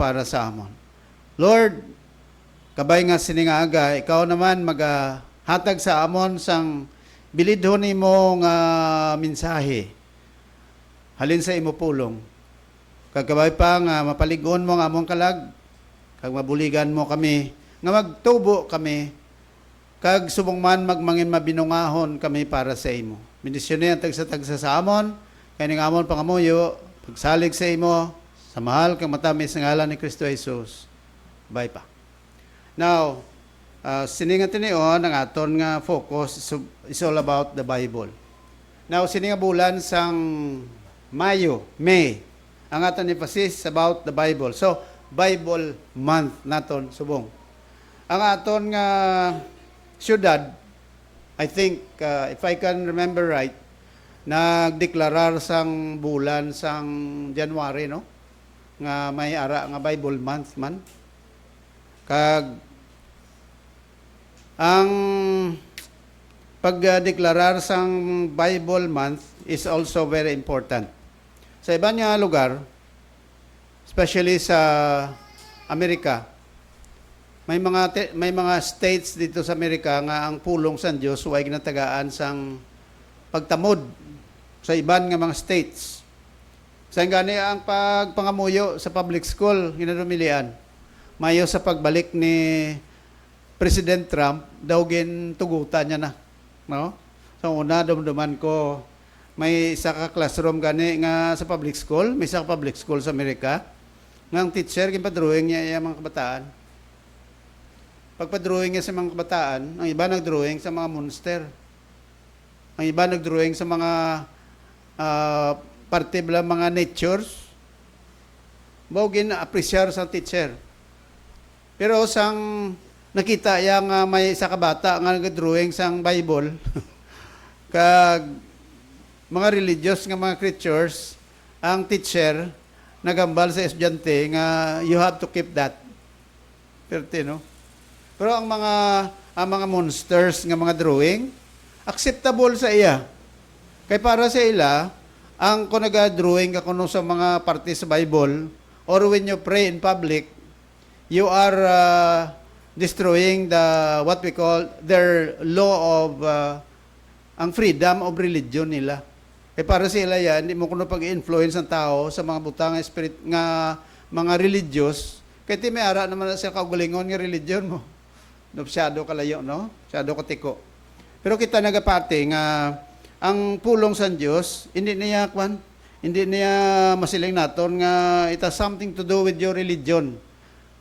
para sa amon. Lord, kabay nga siningaga, ikaw naman maghatag sa amon sang bilidhon nimo nga mensahe. Halin sa imo pulong. Kagkabay pa nga mapaligon mo nga among kalag, kag mabuligan mo kami, nga magtubo kami, kag subong man magmangin mabinungahon kami para sa imo. Bendisyon ang tagsa-tagsa sa amon, kay ning amon pangamuyo, pagsalig sa imo, sa mahal kang matamis ng ngalan ni Kristo Jesus. Bye pa. Now, sininga tinion, ang aton nga focus is all about the Bible. Now, sininga bulan sang Mayo, May, ang aton emphasis about the Bible. So, Bible month naton subong. Ang aton nga syudad, I think, if I can remember right, nagdeklarar sang bulan sang January, no? Nga may ara nga Bible month man. Kag ang pagdeklarar sang Bible month is also very important. Sa iba nga lugar, especially sa Amerika, may mga states dito sa Amerika nga ang pulong sa Dios huwag ginatagaan sang pagtamod sa iban nga mga states. Sa gani ang pagpangamuyo sa public school ginadumilian. Mayo sa pagbalik ni President Trump, daw gintugutan niya na, no? So una dumduman ko may isa ka classroom gani nga sa public school, may isa ka public school sa Amerika. Nga ang teacher ginpadrawing niya yung mga kabataan. Pagpadrawing niya sa mga kabataan, ang iba nagdrawing sa mga monster. Ang iba nagdrawing sa mga parte bala mga natures. Bawgin na-appreciate sa teacher. Pero sang nakita yang may isa ka bata nga nagdrawing sang Bible, kag mga religious nga mga creatures, ang teacher nagambal sa estudyante nga you have to keep that. No? Pero ang mga monsters nga mga drawing, acceptable sa iya. Kay para sa ila, ang kung nag-drawing ka kuno sa mga parte sa Bible, or when you pray in public, you are destroying what we call their law of ang freedom of religion nila. Kaya para sa ila yan, hindi mo kuno pag-influence ang tao sa mga butang spirit nga mga religious, kaya ti may ara naman sa kaugalingon nga religion mo. No, masyado kalayo, no? Masyado katiko. Pero kita nagapati nga ang pulong sa Diyos, hindi niya masiling naton nga it has something to do with your religion.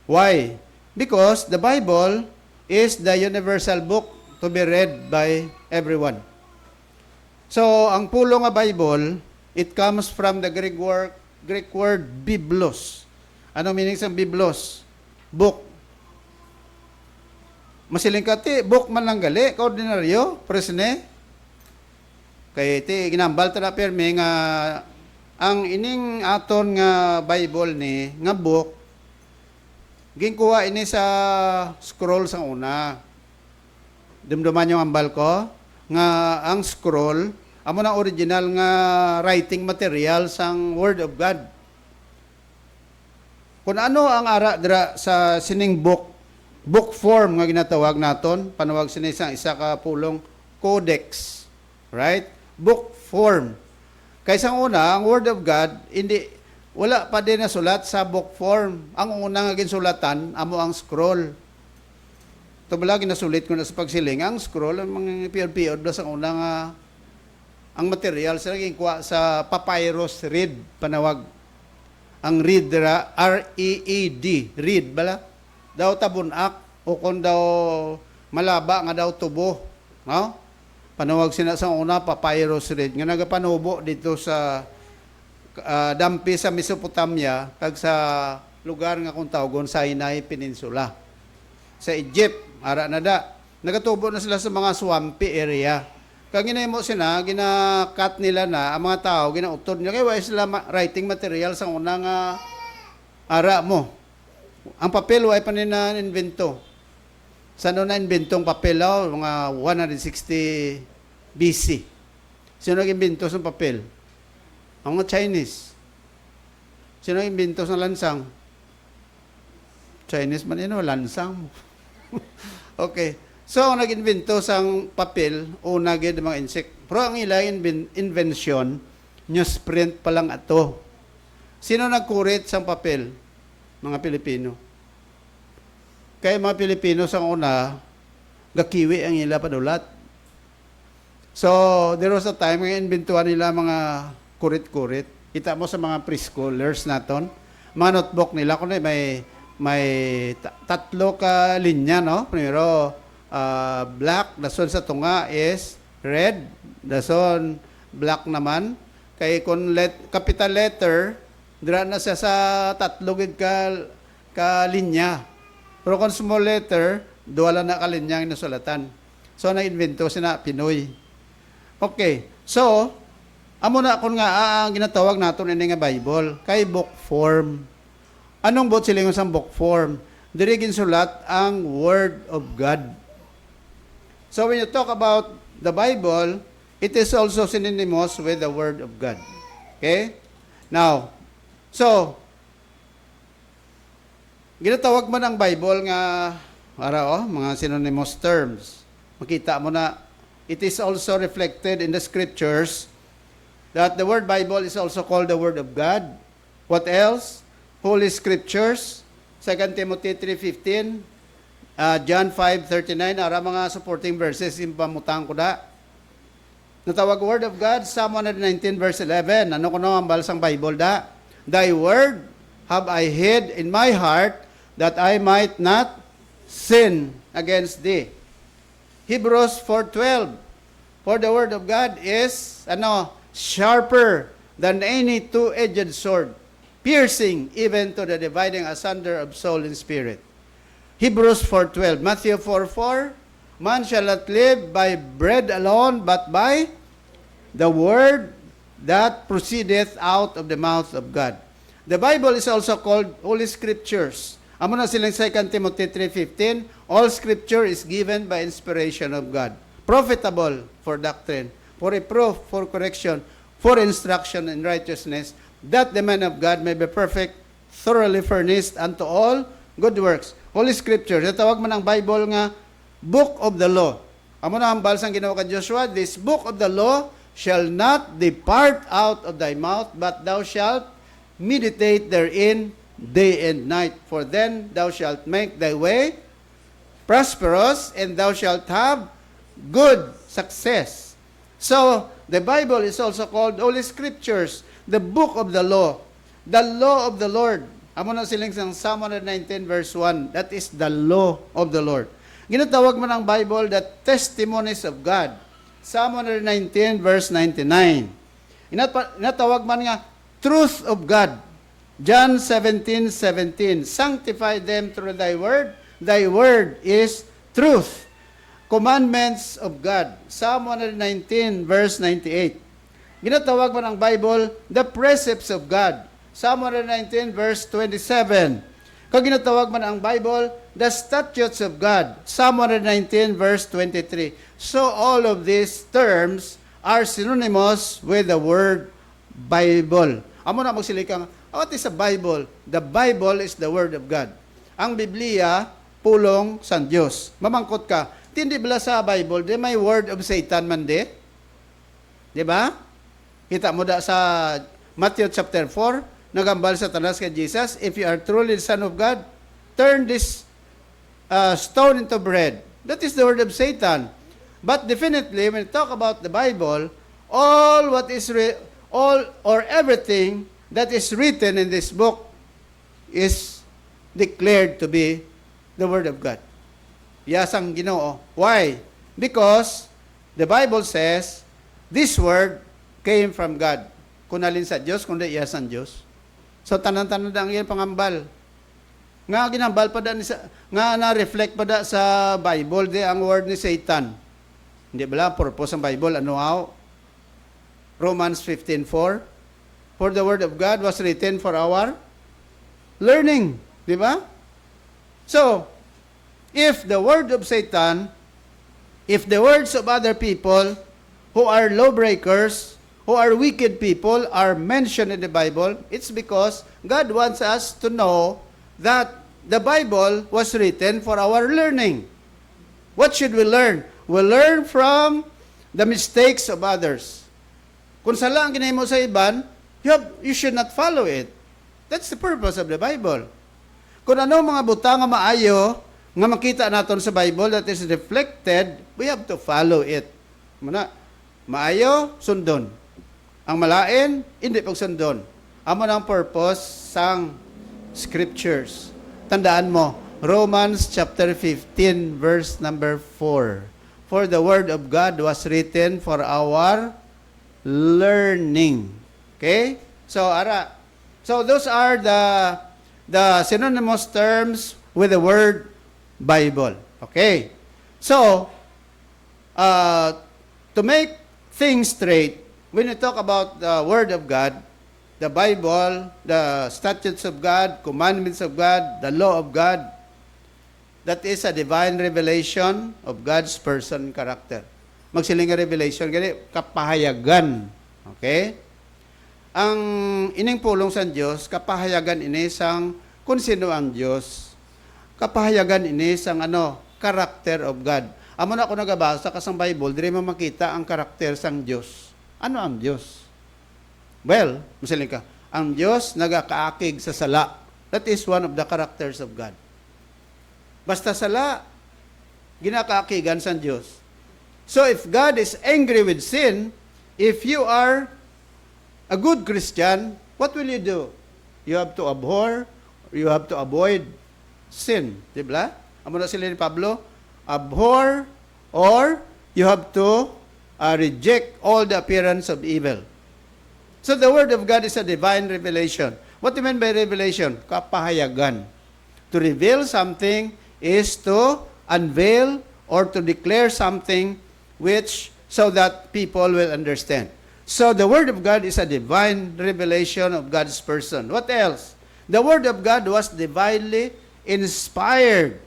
Why? Because the Bible is the universal book to be read by everyone. So, ang pulong nga Bible, it comes from the Greek word biblos. Ano meaning sa biblos? Book. Masiling ka ti, book man lang gali, kaordinaryo, presne. Kaya ti, ginambal ta na perme nga, ang ining aton nga Bible ni, nga book, ginkuha ini sa scroll sang una. Dumduman yung ambal ko, nga ang scroll, amo na original nga writing material sang Word of God. Kung ano ang ara dira sa sining book form nga ginatawag naton, panawag sini sa isa ka pulong codex, right? Book form. Kaysa una, ang Word of God, wala pa din na sulat sa book form. Ang una nga ginsulatan, amo ang scroll. Ito bala, ginasulit ko na sa pagsiling, ang scroll, ang mga piyod-piyod sa una nga, ang material sila ginkuha sa papyrus reed, panawag. Ang reed, R-E-E-D, reed bala. Daw tabunak, o kung daw malaba nga daw tubo. No? Panawag sila sa una, papyrus reed. Nga nagapanubo dito sa dampi sa Mesopotamia, kag sa lugar nga kung tawgon, Sinai Peninsula. Sa Egypt, ara na da. Nagatubo na sila sa mga swampy area. Kag ginahimo sila, gina-cut nila na, ang mga tao, ginautod nila, kaya wala sila writing material sa unang ara mo. Ang papel, wala pa nila invento. Saan na inventong papel? Mga 160 BC. Sino nag-invento sa papel? Ang mga Chinese. Sino nag-invento sa lansang? Chinese man yun, lansang. Okay. So, ang nag-invento sang papel, una gid mga insect. Pero ang ilang invention, newsprint pa lang ato. Sino nagkurit sang papel? Mga Pilipino. Kaya mga Pilipino sang una, gakiwi ang ila padulat. So, there was a time, nga inventuan nila mga kurit-kurit. Kita mo sa mga preschoolers naton, mga notebook nila, kung may tatlo ka linya, no? Primero, black, dason sa tunga is red, dason black naman. Kay kung capital letter, dira na siya sa tatlo gid ka linya. Pero kung small letter, duwala na ka linya ang nasulatan. So, na-invento sina Pinoy. Okay. So, amo na kung nga ang ginatawag naton ini nga Bible kay book form. Anong bot silingon sa book form? Diri ginsulat ang Word of God. So when you talk about the Bible, it is also synonymous with the Word of God. Okay? Now, so ginatawag man ang Bible nga mga synonymous terms. Makita mo na it is also reflected in the scriptures that the word Bible is also called the Word of God. What else? Holy Scriptures, 2 Timothy 3:15, John 5:39, ara mga supporting verses, impamutang ko da. Natawag Word of God, Psalm 119 verse 11. Ano kuno ang balsang Bible da? Thy word have I hid in my heart that I might not sin against thee. Hebrews 4:12. For the word of God is sharper than any two-edged sword, piercing even to the dividing asunder of soul and spirit. Hebrews 4:12. Matthew 4:4. Man shall not live by bread alone, but by the word that proceedeth out of the mouth of God. The Bible is also called Holy Scriptures. Amo na silang 2 Timothy 3:15, all Scripture is given by inspiration of God, profitable for doctrine, for reproof, for correction, for instruction in righteousness, that the man of God may be perfect, thoroughly furnished unto all good works. Holy Scripture, natawag man ang Bible nga Book of the Law. Amo na ang balsang ginawa ka Joshua, this book of the law shall not depart out of thy mouth, but thou shalt meditate therein day and night. For then thou shalt make thy way prosperous, and thou shalt have good success. So, the Bible is also called Holy Scriptures, the book of the law of the Lord. Amo na siling sang Psalm 119 verse 1, that is the law of the Lord. Ginatawag man ang Bible the testimonies of God. Psalm 119 verse 99. Ginatawag man nga truth of God. John 17:17. Sanctify them through thy word. Thy word is truth. Commandments of God. Psalm 119 verse 98. Ginatawag man ang Bible the precepts of God. Psalm 119 verse 27. Kung ginatawag man ang Bible the statutes of God. Psalm 119 verse 23. So all of these terms are synonymous with the word Bible. Amo na magsilikang, what is a Bible? The Bible is the word of God. Ang Biblia, pulong sa Diyos. Mamangkot ka, tindi bala sa Bible, di may word of Satan man di? Di ba? Kita mo da sa Matthew chapter 4, nagambal sa tanas kay Jesus, if you are truly the Son of God, turn this stone into bread. That is the word of Satan. But definitely, when we talk about the Bible, everything that is written in this book is declared to be the Word of God. Yasang Ginoo. Why? Because the Bible says, this Word came from God. Kunalin sa Diyos, kundi yasang Diyos. So, tanan-tanan ang iyang pangambal. Nga ginambal pa da, nga na-reflect pa da sa Bible, di ang word ni Satan. Hindi ba purpose ng Bible? Ano how? Romans 15:4. For the word of God was written for our learning. Di ba? So, if the word of Satan, if the words of other people who are lawbreakers, who are wicked people are mentioned in the Bible, it's because God wants us to know that the Bible was written for our learning. What should we learn? We learn from the mistakes of others. Kung sala ang ginahimo sa iban, you should not follow it. That's the purpose of the Bible. Kung ano mga butang nga maayo, nga makita naton sa Bible that is reflected, we have to follow it. Muna, maayo, sundon. Ang malain, hindi pagsundon. Amo na ang purpose sang scriptures. Tandaan mo, Romans chapter 15, verse number 4. For the word of God was written for our learning. Okay? So, those are the synonymous terms with the word Bible. Okay? So, to make things straight, when you talk about the word of God, the Bible, the statutes of God, commandments of God, the law of God, that is a divine revelation of God's person and character. Magsiling nga revelation, gani, kapahayagan. Okay? Ang ining pulong sa Diyos, kapahayagan ini sang kung sino ang Diyos. Kapahayagan ini sang character of God. Amo na ako nagabasa kasang Bible, dire mo makita ang karakter sang Diyos. Ano ang Diyos? Well, masaling ka, ang Diyos nagakaakig sa sala. That is one of the characters of God. Basta sala, ginakaakigan sa Diyos. So if God is angry with sin, if you are a good Christian, what will you do? You have to abhor, you have to avoid sin. Diba? Amo na sila ni Pablo, abhor, or you have to reject all the appearance of evil. So the Word of God is a divine revelation. What do you mean by revelation? Kapahayagan. To reveal something is to unveil or to declare something which so that people will understand. So the Word of God is a divine revelation of God's person. What else? The Word of God was divinely inspired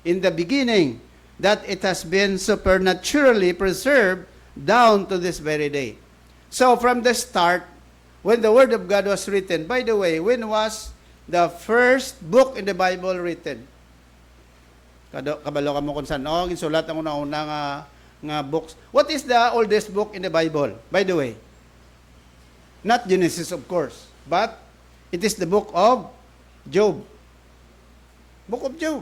in the beginning, that it has been supernaturally preserved down to this very day. So from the start, when the Word of God was written, by the way, when was the first book in the Bible written? Kabalo ka mo kung saan, ginsulat ang una nga books. What is the oldest book in the Bible, by the way? Not Genesis, of course, but it is the book of Job. Book of Job.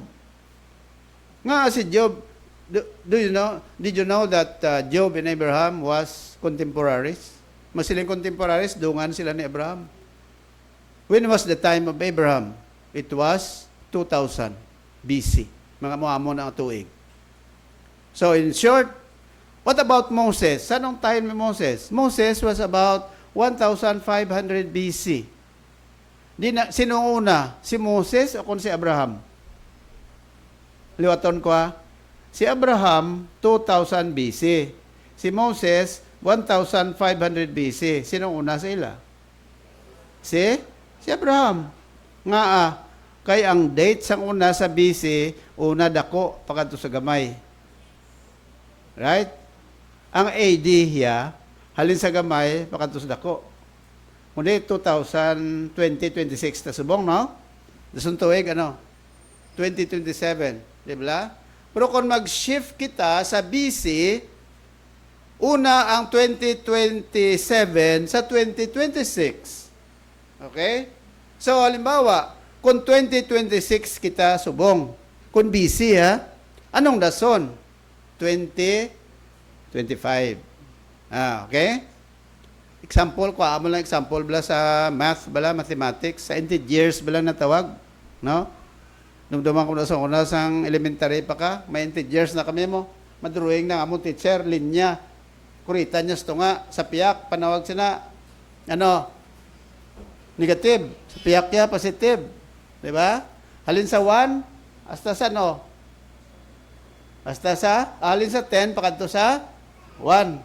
Nga si Job, did you know that Job and Abraham was contemporaries? Masiling contemporaries, dungan sila ni Abraham. When was the time of Abraham? It was 2000 BC. Mga muamo na ang tuig. So in short, what about Moses? Sanong time ni Moses? Moses was about 1500 BC. Sino una? Si Moses o kung si Abraham? Liwaton ko Si Abraham, 2000 BC. Si Moses, 1500 BC. Sino una sa ila? Si Abraham. Nga kay ang date sang una sa BC, una dako, pagkanto sa gamay. Right? Ang AD hiya, halin sa gamay, pagkanto sa dako. Kundi 2026 na subong, no? Dasun tuig, 2027. Diba? Pero kung mag-shift kita sa BC, una ang 2027 sa 2026. Okay? So, halimbawa, kung 2026 kita subong, kung BC, anong dason? 2025. Okay? Example, kuha mo lang example bala sa math, bala mathematics, sa integers bala natawag, no? Nung duman ko na sa una sang elementary pa ka, may integers na kami mo, madrawing na among teacher, linya, kurita niya nga, sa piyak, panawag sina, negative, sa piyak niya, positive. Diba? Halin sa 1, hasta sa halin sa 10, pakadto sa 1.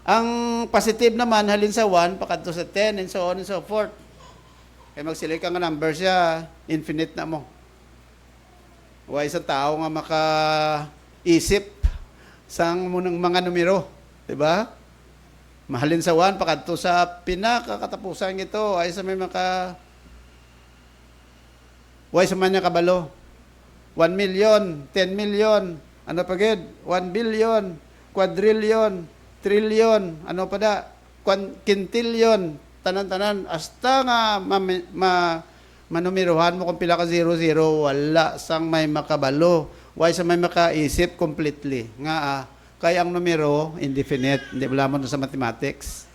Ang positive naman, halin sa 1, pakadto sa 10, and so on and so forth. Kaya magsilay ka nga number siya, infinite na mo. O isang tao nga maka-isip sang munang mga numero. Diba? Mahalin sa 1, pakadto sa pinakakatapusan ito, ay sa may Why sa man niya kabalo? 1 million, 10 million, ano pa gid? 1 billion, quadrillion, trillion, ano pa da? Quintillion, tanan-tanan. Hasta nga manumiruhan mo kung pila ka 00, wala sang may makabalo. Why sa may makaisip completely? Nga kaya ang numero, indefinite, hindi wala mo sa mathematics.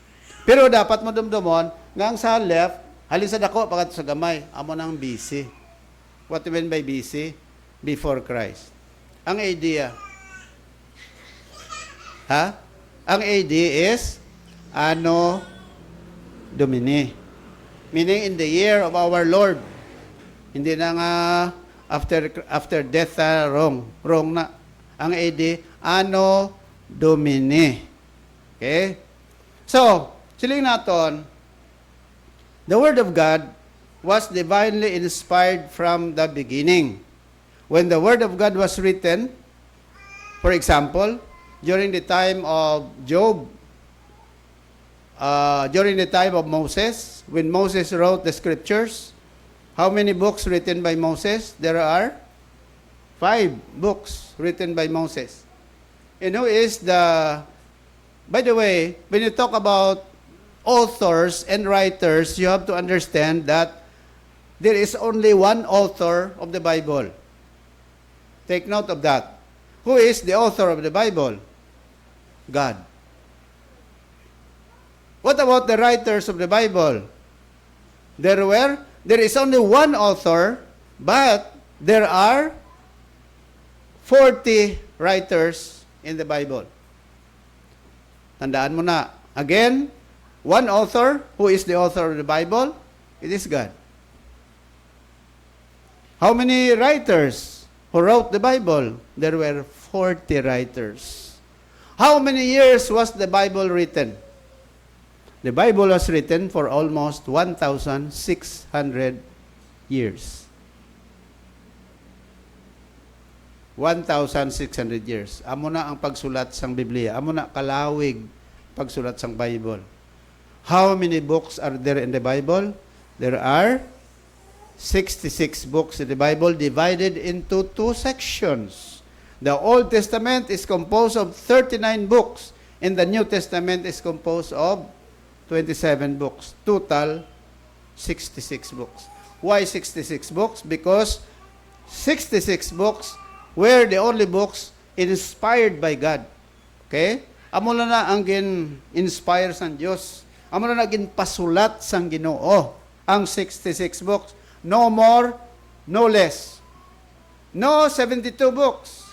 Pero dapat mo dumdumon, nga ang sa left, halin sa dako, pagkat sa gamay, amo nang BC. What do you mean by BC? Before Christ. Ang idea. Ang AD is Anno Domini. Meaning in the year of our Lord. Hindi na nga after death, wrong. Wrong na. Ang AD, Anno Domini. Okay? So, siling naton, the Word of God was divinely inspired from the beginning. When the Word of God was written, for example, during the time of Job, during the time of Moses, when Moses wrote the scriptures, how many books written by Moses? There are 5 books written by Moses. And who is by the way, when you talk about authors and writers, you have to understand that there is only one author of the Bible. Take note of that. Who is the author of the Bible? God. What about the writers of the Bible? There is only one author, but there are 40 writers in the Bible. Tandaan mo na. Again, one author. Who is the author of the Bible? It is God. How many writers who wrote the Bible? There were 40 writers. How many years was the Bible written? The Bible was written for almost 1,600 years. 1,600 years. Amo na ang pagsulat sang Biblia. Amo na kalawig pagsulat sang Bible. How many books are there in the Bible? There are 66 books in the Bible divided into 2 sections. The Old Testament is composed of 39 books, and the New Testament is composed of 27 books. Total, 66 books. Why 66 books? Because 66 books were the only books inspired by God. Okay? Amo na ang gin-inspire sang Diyos. Amo na gin-pasulat sang Ginoo. Ang 66 books. No more, no less. No 72 books.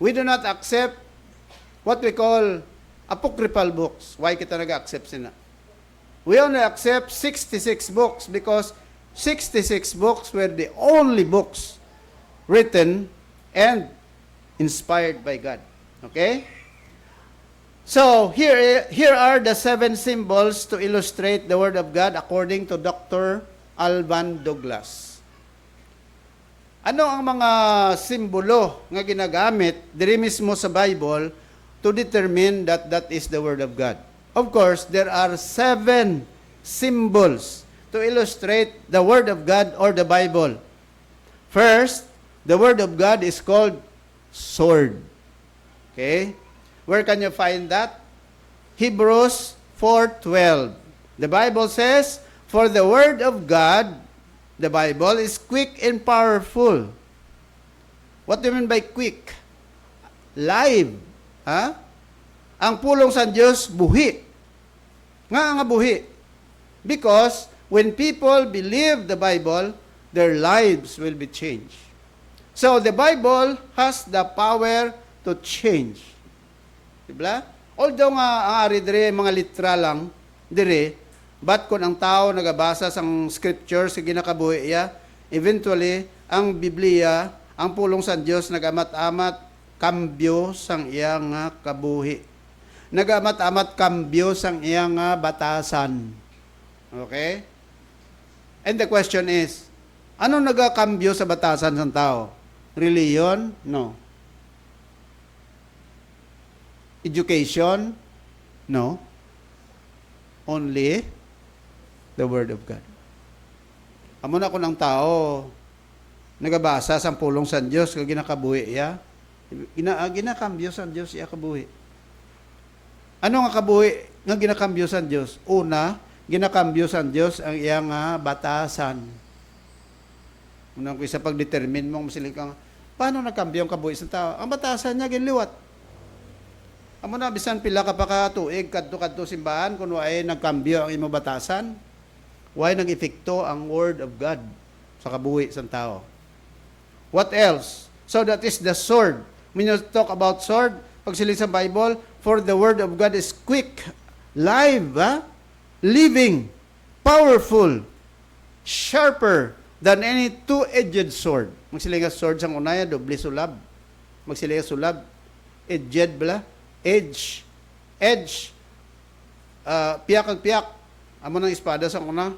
We do not accept what we call apocryphal books. Why kita nag-accept sila? We only accept 66 books because 66 books were the only books written and inspired by God. Okay? So, here are the 7 symbols to illustrate the Word of God according to Dr. Alvan Douglas. Ano ang mga simbolo nga ginagamit diri mismo sa Bible to determine that that is the Word of God? Of course, there are 7 symbols to illustrate the Word of God or the Bible. First, the Word of God is called sword. Okay? Where can you find that? Hebrews 4:12. The Bible says, "For the Word of God," the Bible, "is quick and powerful." What do you mean by quick? Live. Ang pulong sa Diyos, buhi. Nga buhi. Because when people believe the Bible, their lives will be changed. So the Bible has the power to change. Diba? Although nga ang ari dire mga litra lang dire, but kung ang tao nagabasa sang scripture sa ginakabuhi iya, eventually ang Biblia, ang pulong sa Dios nagamat-amat kambyo sang iyang kabuhi. Nagamat-amat kambyo sang iyang batasan. Okay? And the question is, ano nagakambyo sa batasan ng tao? Religion? No. Education? No. Only the Word of God. Amo na ko ng tao, nagabasa sa pulong sa Dios kag ginakabuhi ya. Ginakambyo sa Dios iya kabuhi. Ano nga kabuhi nga ginakambyo sa Dios? Una, ginakambyo sa Dios ang iyang batasan. Unang isa pag-determine mong masiling kang paano nagkambyo ang kabuhi sa tao? Ang batasan niya ginliwat. Amo na bisan pila ka pa ka tuig kadto simbahan kun ay nagkambyo ang imong batasan. Why nag-epekto ang word of God sa kabuhi sa tao? What else? So that is the sword. When you talk about sword, pag siling sa Bible, for the word of God is quick, live, living, powerful, sharper than any two-edged sword. Magsiling nga sword sang unaya, doble sulab. Magsiling nga sulab, edged bala, edge, piyak ag piyak. Amo ng espada sang una,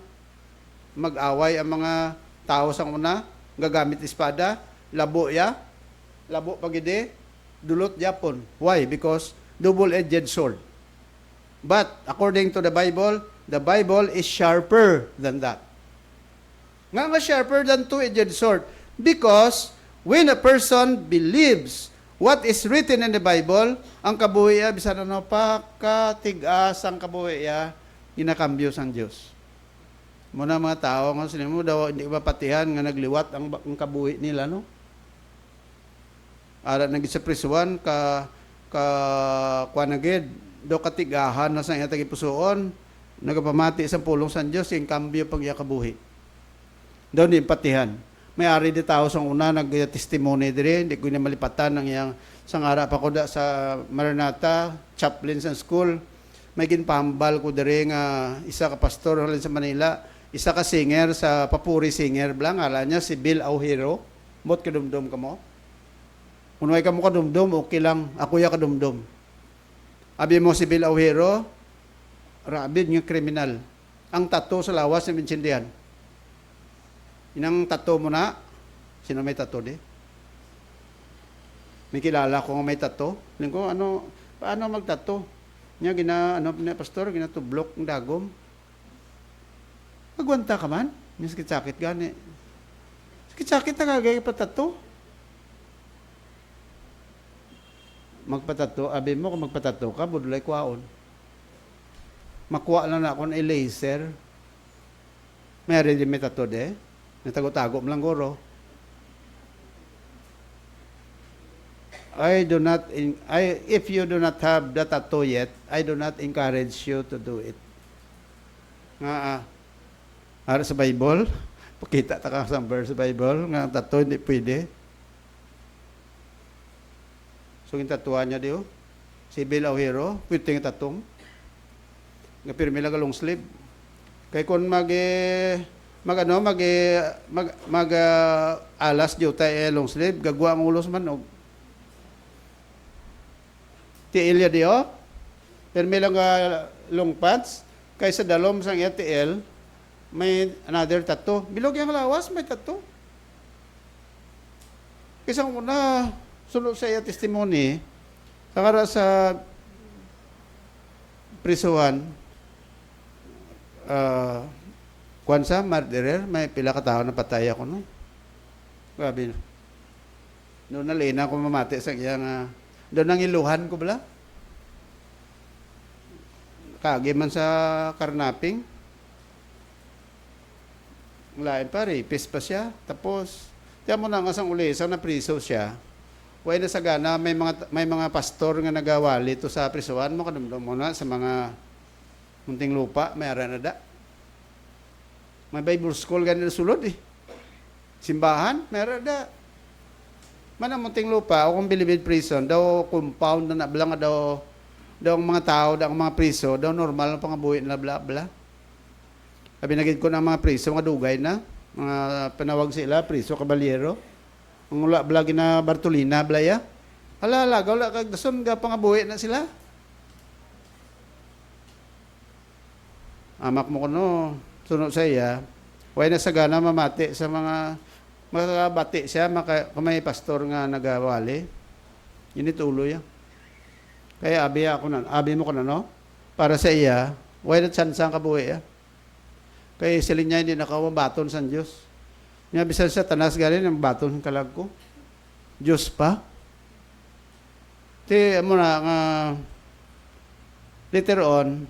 mag-away ang mga tao sang una, gagamit espada, labo pagide, dulot yapon. Why? Because double-edged sword. But according to the Bible is sharper than that. Nga sharper than two-edged sword. Because when a person believes what is written in the Bible, ang kabuhi bisan ano pa katigas ang kabuhi inakambyo sang Dios. Muna mga tao nga sila mo daw hindi mapatihan nga nagliwat ang kabuhi nila no. Ara nagit sa prisuan ka kuanagid do katigahan na sa iya tagipusoon nagapamati sa pulong sa Dios ing kambyo pag iya kabuhi. Daw ni patihan. May ari di tao sang una nag-testimony dire, hindi ko na malipatan ang iyang sangara pa ko da sa Maranatha Chaplain sa school. May ginpambal ko dire nga isa ka pastor halin sa Manila, isa ka singer sa Papuri singer blang ala niya si Bill Auhero. Mot kadumdum ka mo. Kung ay ka mo kadumdum, okay lang. Ako ya kadumdum. Abi mo si Bill Auhero, rabid nga kriminal. Ang tattoo sa lawas ng minsindihan. Inang tattoo mo na, sino may tattoo di? May kilala ko nga may tattoo. Ling ko, paano mag-tattoo? Niya, pastor, ginatublok ng dagom. Magwanta ka man. May sakit-sakit gani. Sakit-sakit na kagaya pa tattoo. Magpatato, abi mo kung magpatato ka, budulay kwaon. Makuha lang na ako ng laser. Mayroon din may tato de. Natago-tago mo lang goro. If you do not have the tattoo yet, I do not encourage you to do it. Ara sa Bible, pakita ta ka sa verse sa Bible, nga tattoo hindi pwede. So, yung tatuan niya diyo, si Bill Auhero, pwede yung tatong. Nga pirmi lang long sleeve. Kaya kung alas diyo tayo long sleeve, gagwa ang ulos manog. Tiil ya diyo, pirmi lang long pants, kaya sa dalom sang tiil, may another tattoo. Bilog yung lawas, may tattoo. Kasi una, sunod sa iya testimony, sakara sa prisuhan, kwansa, murderer, may pila ka tao na patay ako, no? Grabe. Doon nalina ko mamati sa iya doon nang iluhan ko bala. Kagi man sa karnaping. Lain pa, rapist pa siya. Tapos, tiyan mo na nga sang uli, isang napriso siya. Way na sagana, may mga pastor nga nagawali to sa prisuan mo, kadumdum mo na sa mga munting lupa, may aranada. May Bible school ganun sulod eh. Simbahan, may aranada. Man ang munting lupa, o kung Bilibid prison, daw compound na nablang daw ang mga tao, daw ang mga priso, daw normal na pangabuhi na bla-bla. Sabi nagid ko ng mga priso, mga dugay na, mga panawag sila, priso, kabalyero. Ang ula blagi na Bartolina blaya. Hala, gawla kag dason ga pangabuhi na sila. Amak mo kuno sunod sa iya. Way na sagana mamati sa mga makabati siya may pastor nga nagawali. Ini tuloy ya. Kaya abi mo kuno no para sa iya, way na chance ang kabuhi ya. Kaya sila niya hindi nakawabaton sa Diyos. Nga bisan sa tanas galing ang baton kalag ko. Diyos pa. Ti mo na nga later on,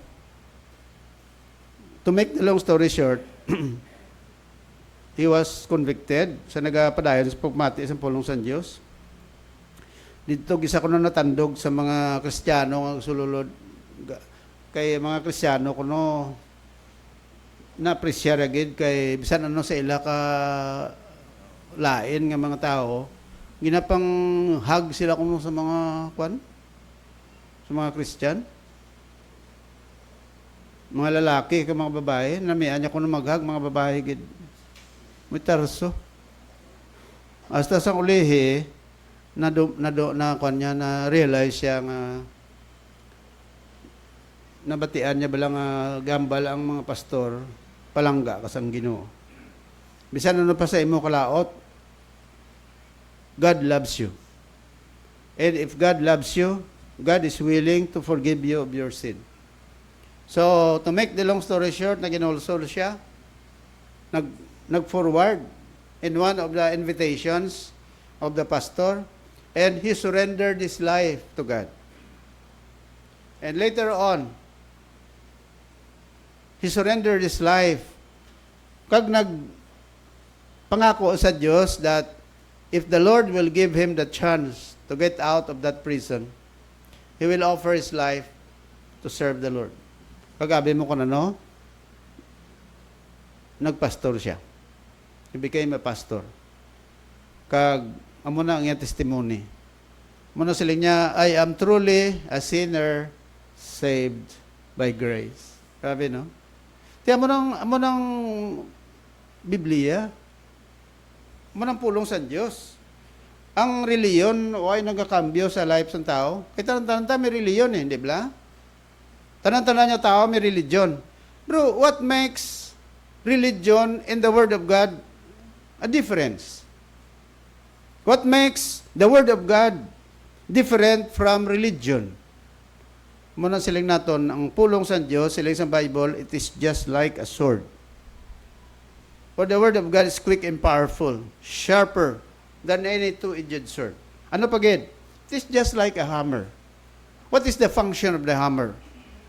to make the long story short, he was convicted sa nagapadayon sa pagmati sa pulong sa Diyos. Dito gisa ko na natandog sa mga Kristiyano ang sululod kay mga Kristiyano kuno na-appreciate agad kay bisan ano sa ila ka lain nga mga tao ginapang hug sila kuno sa mga sa mga Christian, mga lalaki ka mga babae namian niya kuno maghag mga babae gid may tarso hasta sa ulihi na kanya na realize siya nga nabatian niya balang gambal ang mga pastor palangga kasang Ginoo. Bisan ano pa sa imo kalaot, God loves you. And if God loves you, God is willing to forgive you of your sin. So, to make the long story short, nag-inulsol siya, nag-forward in one of the invitations of the pastor, and he surrendered his life to God. And later on, he surrendered his life. Kag nagpangako sa Diyos that if the Lord will give him the chance to get out of that prison, he will offer his life to serve the Lord. Kagabi mo ko na, no? Nagpastor siya. He became a pastor. Kag, amo na ang iyang testimony. Muna sila niya, I am truly a sinner saved by grace. Grabe, no? Tiyan mo ng Biblia, mo ng pulong sa Diyos. Ang reliyon, ay nagkakambyo sa life ng tao. Kaya tanan-tanan may reliyon eh, hindi ba? Tanan-tanan niya tao may religion. Bro, what makes religion in the Word of God a difference? What makes the Word of God different from religion? Muna siling naton, ang pulong sa Diyos, siling sa Bible, it is just like a sword. For the Word of God is quick and powerful, sharper than any two-edged sword. Ano pagid? It is just like a hammer. What is the function of the hammer?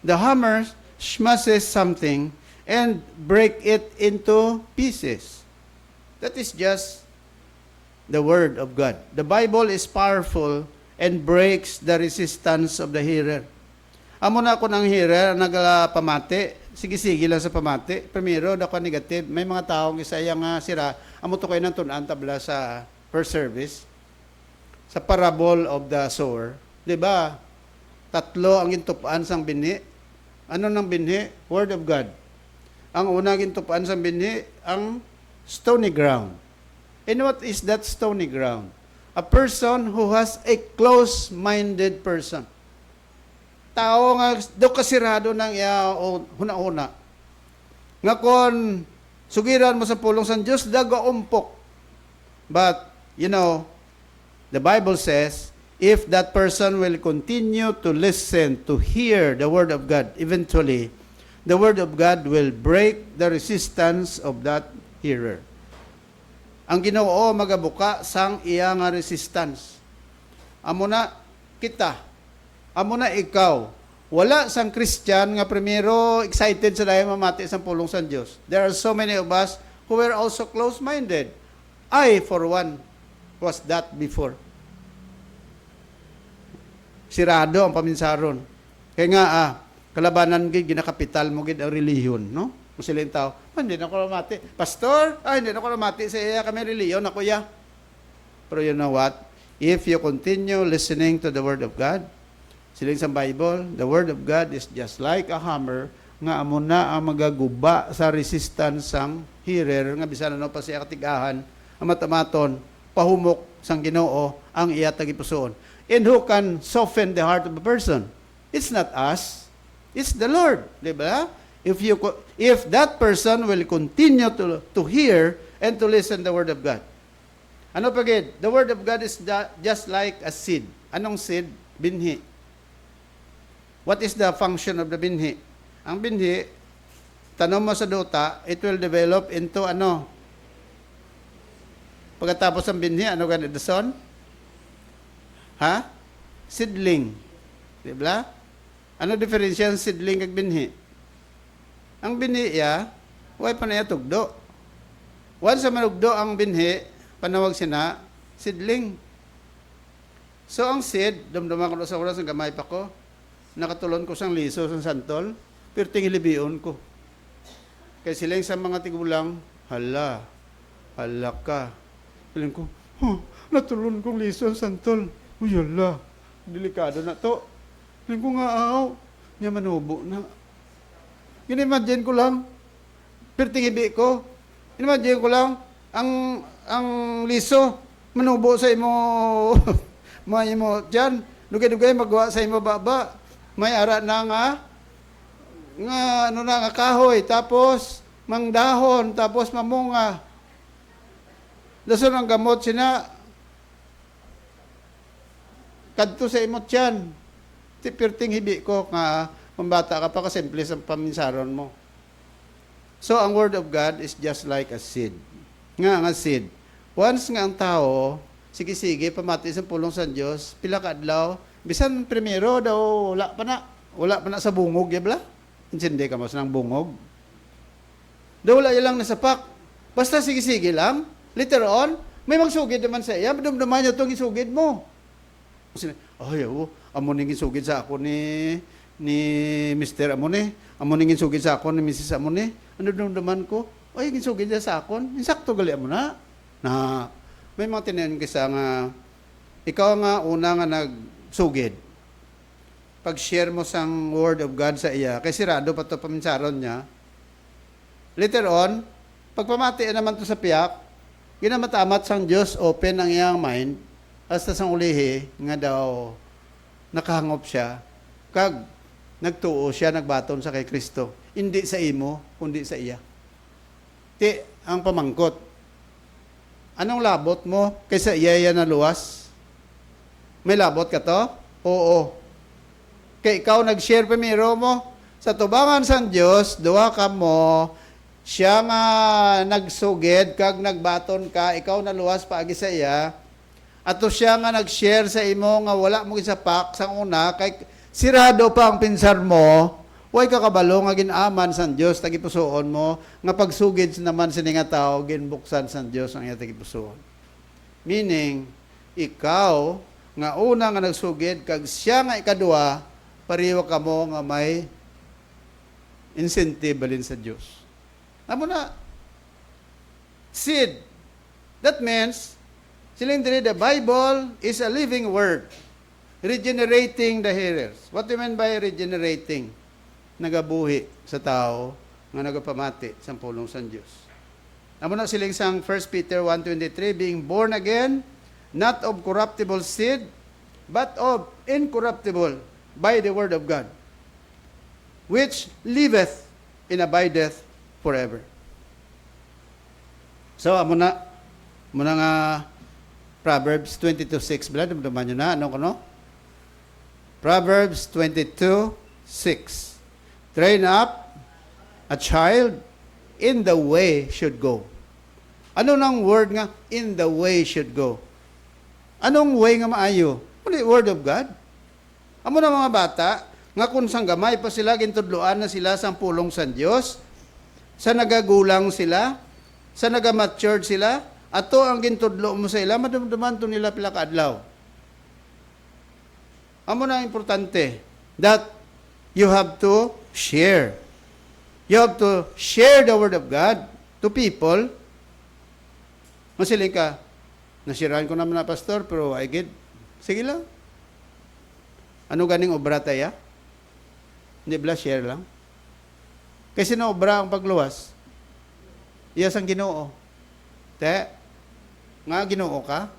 The hammer smashes something and break it into pieces. That is just the Word of God. The Bible is powerful and breaks the resistance of the hearer. Amo na ako ng hearer, nagpamati, sige-sige lang sa pamati. Primero, dako negative. May mga taong isaya nga sira, amo to kayo ng tunan tabla sa first service. Sa parable of the sower. Diba? Tatlo ang intupaan sang binhi. Ano nang binhi? Word of God. Ang unang intupaan sang binhi, ang stony ground. And what is that stony ground? A person who has a close-minded person. Tao nga do kasirado ng iya huna-huna. Nga kon sugiran mo sa pulong sa Diyos, daga umpok. But, you know, the Bible says, if that person will continue to listen, to hear the Word of God, eventually, the Word of God will break the resistance of that hearer. Ang Ginoo magabuka sang iya nga resistance. Amo na kita, amo na ikaw, wala sang Christian nga primero excited sa dahil mamati sa pulong sa Diyos. There are so many of us who were also close-minded. I, for one, was that before. Sirado ang paminsaron. Kaya nga, kalabanan gid ginakapital mo gid ang relihiyon, no? Kung sila yung tao, hindi na ako namati. Pastor, hindi na ako namati sa iya kami relihiyon, ako ya. Pero you know what? If you continue listening to the Word of God, siling sa Bible, the Word of God is just like a hammer nga amo na ang magaguba sa resistance sang hearer nga bisan ano pa siya katigahan ang matamaton pahumok sang Ginoo ang iya tagipusoon. And who can soften the heart of a person? It's not us. It's the Lord, di ba? If that person will continue to hear and to listen the Word of God. Ano pagid? The Word of God is just like a seed. Anong seed? Binhi. What is the function of the binhi? Ang binhi, tanong mo sa duta, it will develop into ano? Pagkatapos ng binhi, ano ganito son? Ha? Seedling. Di ba? Ano diferensya ng seedling kag binhi? Ang binhi ya, way pa na ya tugdo. Once sa manugdo ang binhi, panawag sina, seedling. So ang seed, dumduman ko sa oras ng gamay pa ko, nakatulon ko sang liso, sang santol, perting hilibion ko. Kaya silang sa mga tigulang, hala ka. Piling ko, natulon kong liso, sang santol. Uy, hala, delikado na to. Piling ko nga, niya manubo na. Inimagine ko lang, perting hibi ko, inimagine ko lang, ang liso, manubo sa imo, may imo dyan, dugay-dugay magawa sa imo baba, may ara na nga kahoy, tapos mangdahon, tapos mamunga. Dason ang gamot sina, kadto sa imo dyan, tipirting hibi ko nga, pambata ka pa, kasimple sa paminsaron mo. So, ang Word of God is just like a seed. Nga seed. Once nga ang tao, sige-sige, pamati sa pulong sa Diyos, pila ka adlaw, bisan primero daw, wala pa na sa bungog, yabla? Insindi ka mo sa bungog. Daw wala lang nasapak. Basta sige-sige lang, later on, may magsugid naman sa iya, madumdaman niya itong isugid mo. Amo ningin sugid sa ako ni Mr. Amone, amo ningin sugid sa ako ni Mrs. Amone, ano naman ko? Ay, ginsugid niya sa akon, insakto gali mo na. May mga tinayan kisa nga, ikaw nga una nga nagsugid. Pag-share mo sang Word of God sa iya, kay sirado pa ito paminsaron niya, later on, pagpamati naman to sa piyak, ginamatamat sang Diyos, open ang iyang mind, hasta sang ulihi, nga daw, nakahangop siya, kag nagtuo siya, nagbaton sa kay Kristo. Hindi sa imo, kundi sa iya. Ang pamangkot. Anong labot mo kaysa iya na luwas? May labot ka to? Oo. Kay ikaw nag-share primero mo. Sa tubangan sa Diyos, duwa ka mo, siya nga nagsugid, kag nagbaton ka, ikaw naluwas paagi sa iya, ato siya nga nag-share sa imo nga wala mo gisapak sa una, kay sirado pa ang pinsar mo, way kakabalo nga ginaman sa Diyos, tagipusoon mo, nga pagsugid naman sini nga tao, ginbuksan sa Diyos ang iya tagipusoon. Meaning, ikaw, nga una nga nagsugid, kag siya nga ikadua, pariwa ka mo nga may incentive balin sa Diyos. Amo na, seed. That means, siling diri, the Bible is a living word, regenerating the hearers. What do you mean by regenerating? Nagabuhi sa tao nga nagapamati sa pulong sa Diyos. Amo na siling sang 1 Peter 1:23, being born again, not of corruptible seed, but of incorruptible by the word of God, which liveth and abideth forever. So, amo na nga Proverbs 22:6. Bila, dumduman nyo na. Ano ko, no? Proverbs 22:6. Train up a child in the way should go. Ano nang word nga? In the way should go. Anong way nga maayo? Word of God. Amo na mga bata, nga kung sang gamay pa sila, gintudloan na sila sa pulong sa Diyos, sa nagagulang sila, sa nagamatured sila, ato ang gintudlo mo sa ila, madumduman to nila pila kaadlaw. Amo na importante, that you have to share. You have to share the Word of God to people. Masiling ka, nasiraan ko naman na pastor, pero I get, sige lang. Ano ganing obra tayo? Hindi bala, share lang. Kasi na obra ang pagluwas. Iyas ang Ginoo. Nga Ginoo ka?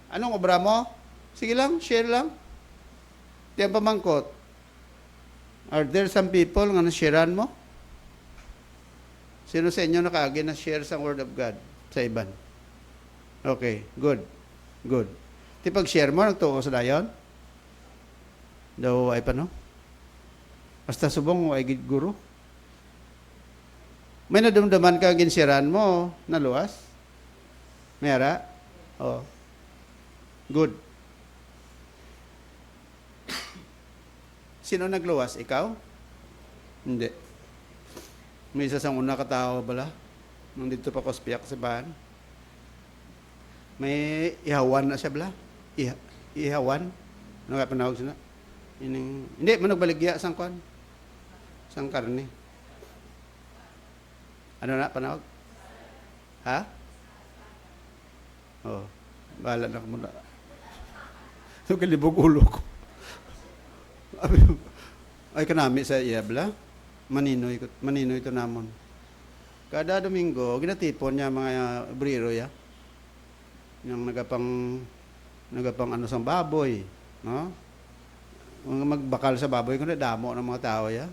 Anong obra mo? Sige lang, share lang. Di ang pamangkot. Are there some people nga na-sharean mo? Sino sa inyo nakaagi na share sa Word of God sa iban? Okay, good. Good. Di pag-share mo, nagtuo sa dayon? Daw ay pa, no? Basta subong ay guru. May nadumdaman ka ginsiran mo, naluwas? Mera? Oh. Good. Sino nagluwas? Ikaw? Hindi. May isa sang una katao bala. Nung dito pa kospiyak sa bahan. May ihawan na siya bala. Ihawan. Ano nga panawag siya na? Hindi, managbaligya sang kwan. Sang karne. Ano na panawag? Ha? Oh, bahala na muna. So, kalibog ulo ko. Ay, kanami sa iyabla. Maninoy ito namon. Kada Domingo, ginatipon niya mga briro ya. Yung nagapang ano sang baboy. No? Mga magbakal sa baboy, kundi damo ng mga tao ya.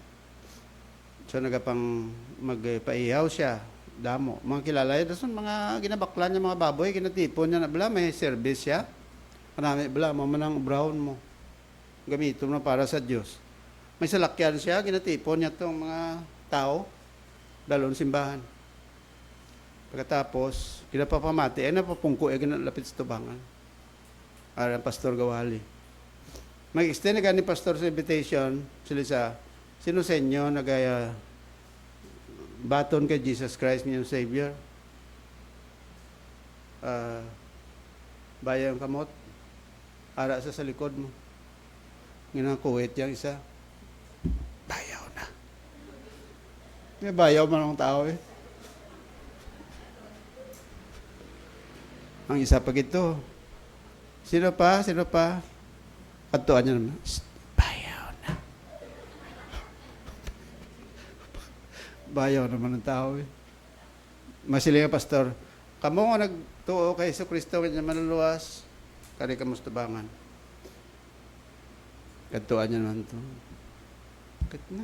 So, nagapang magpaihaw siya. Damo. Mga kilala yun. Tapos mga ginabaklan niya mga baboy, ginatipon niya na bala, may service siya. Marami bala, mamanang brown mo. Gamitin mo para sa Diyos. May salakyan siya, ginatipon niya itong mga tao, dalon simbahan. Pagkatapos, kinapapamati, ay napapungko, ay ginalapit sa tubangan. Para ang Pastor Gawali. Mag-extend na ni Pastor sa invitation, sila sa, sino sa inyo nagaya baton kay Jesus Christ, niyong Savior? Bayang kamot, ara sa likod mo. Ginakuwit yung isa. Bayaw na. May bayaw man ang tao eh. Ang isa pa ito. Sino pa? Katuan niya naman. Bayaw na. Bayaw naman ang tao eh. Masiling nga pastor, kamo nga nagtuo kay Hesus Kristo kanya manuluwas, kani ka mustabangan. Katuan niya naman ito. Bakit na?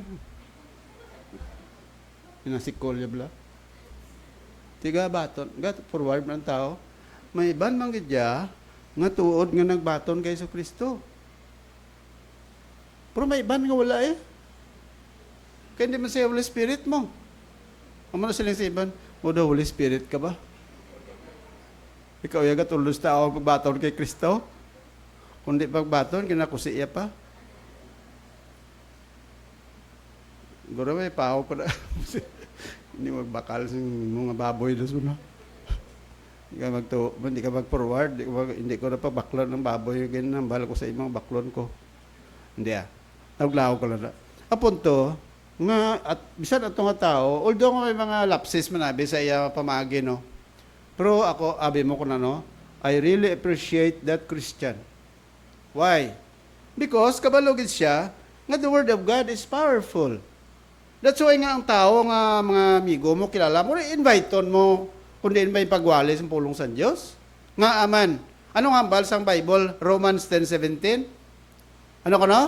Inasikol niya bala. Tiga baton. Gat forward ng tao. May iban manggidya nga tuod nga nagbaton kay Hesus Kristo. Pero may iban nga wala eh. Kaya hindi man siya Holy Spirit mo. Ano na silang sa iban? O the Holy Spirit ka ba? Ikaw yaga tulos tao pagbaton kay Kristo? Kundi pagbaton, kinakusiya pa. Guro may pao ko na. Hindi magbakal sa mga baboy na suna. Hindi ka mag-forward. Hindi ko na pa baklon ng baboy. Ganyan ang bahal ko sa imong baklon ko. Hindi ah. Naglaw ko lang na. Apunto, nga, at bisan at nga tao, although may mga lapses manabi sa iya pamagi, no? Pero ako, abi mo ko na, no? I really appreciate that Christian. Why? Because, kabalugid siya, nga the Word of God is powerful. That's why nga ang tao, nga mga amigo mo, kilala mo, invite mo, kundi ba yung pagwali sa pulong sa Diyos? Nga aman. Ano nga ang balsang Bible? Romans 10:17. Ano ko no?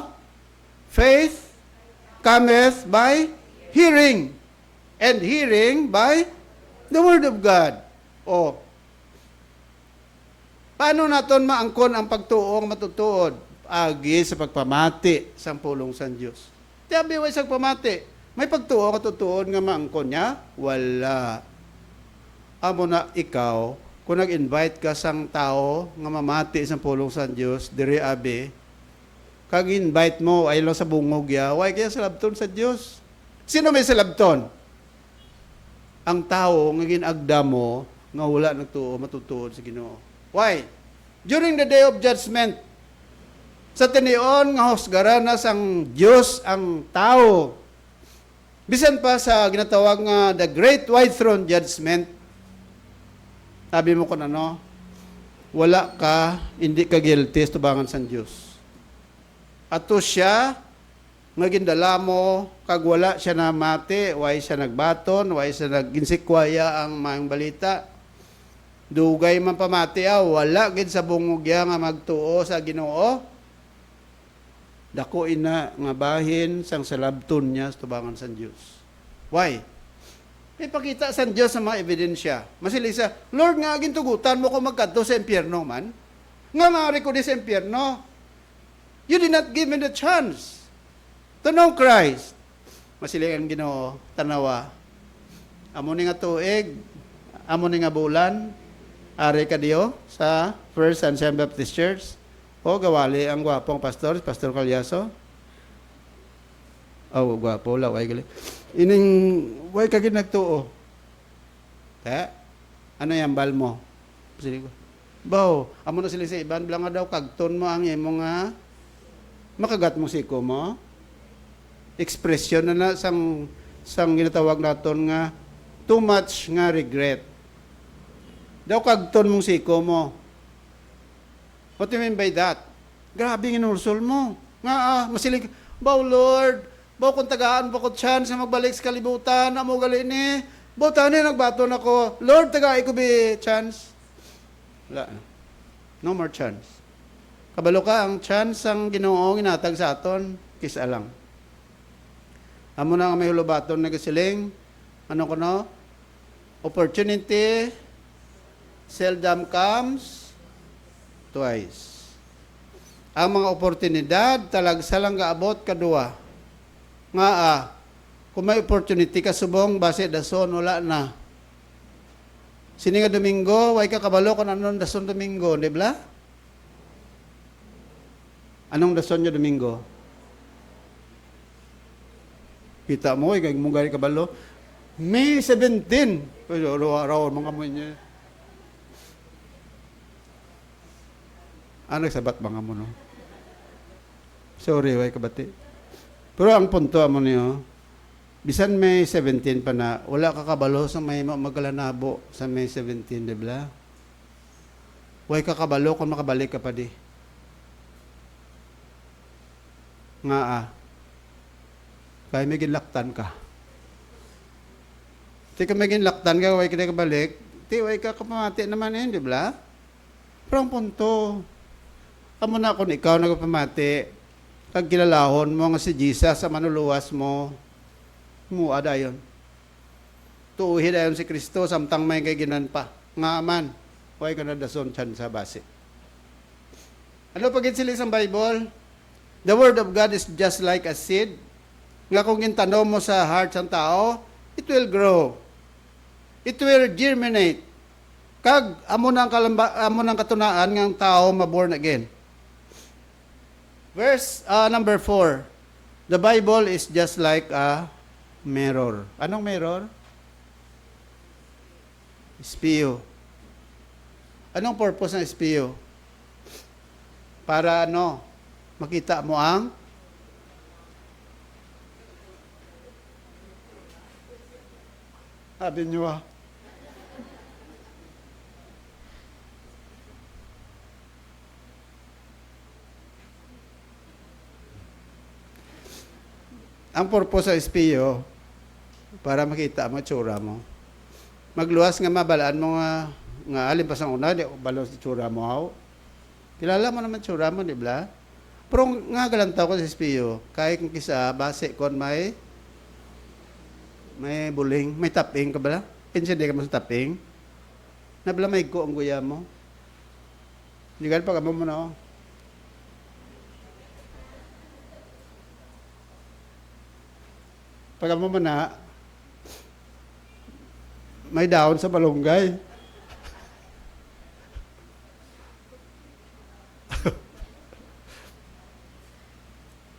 Faith cometh by hearing, and hearing by the Word of God. O, paano naton maangkon ang pagtuong matutuod? Agi sa pagpamati sa pulong sa Diyos. Tiyabi wa isang pamati. May pagtuo katutuon nga maangkon niya? Wala. Amo na ikaw, kung nag-invite ka sang tao nga mamati sa pulong sa Diyos, diri abi, kag-invite mo ay lang sa bungog ya, why kaya sa labton sa Diyos? Sino may sa labton? Ang tao nga ginagda mo nga wala nagtuo matutuod sa Ginoo. Why? During the day of judgment, sa tinion nga husgaran na sang Diyos ang tao. Bisan pa sa ginatawag nga the Great White Throne Judgment, sabi mo ko na no, wala ka, hindi ka guilty sa tubangan sa Diyos. Ato siya, nga gindala mo, kag wala siya na mati, why siya nagbaton, why siya nagginsikwaya ang maayong balita. Dugay man pamati, wala gid sa bungogya nga magtuo sa Ginoo. Dako ina nga bahin sang salabton niya sa tubangan sa Diyos. Why? May pakita sa Diyos sa mga ebidensya. Masilisa, Lord nga gintugutan mo ko magkadto sa impyerno man. Nga maaari ko di sa impyerno. You did not give me the chance to know Christ. Masilingan Ginoo, tanawa. Amo ni nga tuig, amo ni nga bulan, Ari ka diyo sa First and Saint Baptist Church. O, gawali ang gwapong pastor, Pastor Calyaso. Oh, gwapo, laway gali. Ining, way ka ginagtuo. Kaya, ano yan, bal mo? Sige ko. Baw, amo na sila sa iban, blang daw, kagton mo ang imo nga, makagat mo siko mo. Expression na sang ginatawag naton nga, too much nga regret. Daw kagton mong siko mo. What do you mean by that? Grabe ang inulsol mo. Nga masilig, baw Lord, baw kung tagaan po ko chance na magbalik sa kalibutan, amo gali ni, baw tani nagbaton ako, Lord, tagai ko be chance. Wala. No more chance. Kabalo ka, ang chance ang Ginoo ginatag sa aton, kisa lang. Amo na nga may hulubaton na kasiling, ano ko no? Opportunity seldom comes twice. Ang mga oportunidad talagsa lang gaabot kadua. Nga kung may opportunity ka subong base dason wala na. Sini nga Domingo, way ka kabalo kung anong dason Domingo, di ba? Anong dason nyo Domingo? Kita mo, kay mong gari kabalo. May 17. Araw, mga mo niya. Nagsabat mga mo, no? Sorry, way kabati. Pero ang punto mo niyo, bisan may 17 pa na, wala ka kabalo sa may magalanabo sa may 17, di ba? Way ka kabalo kung makabalik ka pa di. Nga kaya may ginlaktan ka. Di ka may ginlaktan ka, way ka na kabalik, di way ka kapamati naman di ba? Pero ang punto, amo na kung ikaw nagpamati, kag kilalahon mo nga si Jesus sa manuluwas mo, muada yun. Tuuhi dayon si Kristo, samtang may kay ginan pa. Nga man, way ka na dason chan sa base. Ano pagin sila sa Bible? The Word of God is just like a seed. Nga kung gintanom mo sa heart ng tao, it will grow. It will germinate. Kag amo nang katunaan ng tao maborn again. Verse number 4. The Bible is just like a mirror. Anong mirror? Espiyo. Anong purpose ng espiyo? Para makita mo ang sabi nyo ang purpose sa espiyo, para makita mo tsura mo. Magluwas nga mabalaan mo nga alin pa sa una, di balo sa tsura mo haw. Kilala mo naman tsura mo, di ba? Pero nga galantaw ko sa espiyo, kahit kung kisa, base kon may buling, may taping ka ba? Pinsindi ka mo sa taping. Nablamay ko ang guya mo. Hindi ka pag mo na Pag mo na, may daon sa malunggay.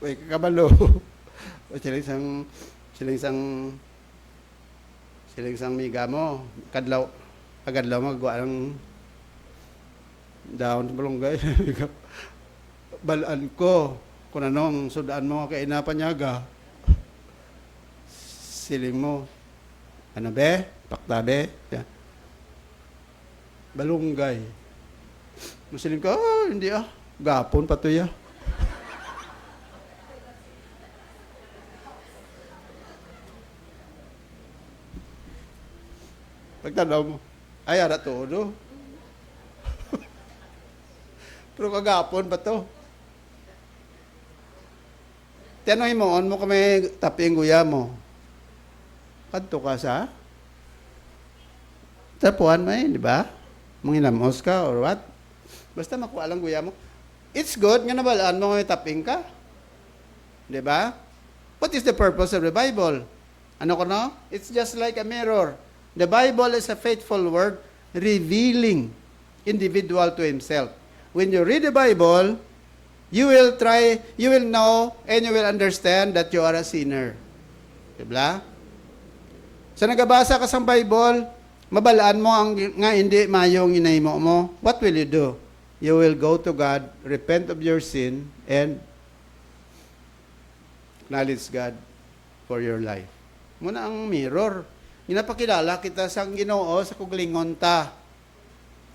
May kakabalo. Siling sang miga mo. Agadlaw magwa ng daon sa malunggay. Balaan ko kung anong sudaan mo kainapanyaga. Siling mo, ano be? Pakta be? Yeah. Balunggay. Masiling ka, hindi gapon pa to ya. Pagtanaw mo, ay ara to, no? Pero kagapon pa to. Tiyanoy mo, on mo kami taping guya mo. Kadto ka sa tapuan may, di ba? Manginamos ka or what? Basta makuha lang guya mo. It's good nga nabalaan mo may taping ka. Di ba? What is the purpose of the Bible? Ano ko no? It's just like a mirror. The Bible is a faithful word revealing individual to himself. When you read the Bible, you will know and you will understand that you are a sinner. Diba? Sa nagabasa ka sa Bible, mabalaan mo ang nga hindi mayong inaymo mo, what will you do? You will go to God, repent of your sin, and acknowledge God for your life. Muna ang mirror. Ginapakilala kita sa Ginoo sa kuglingon ta.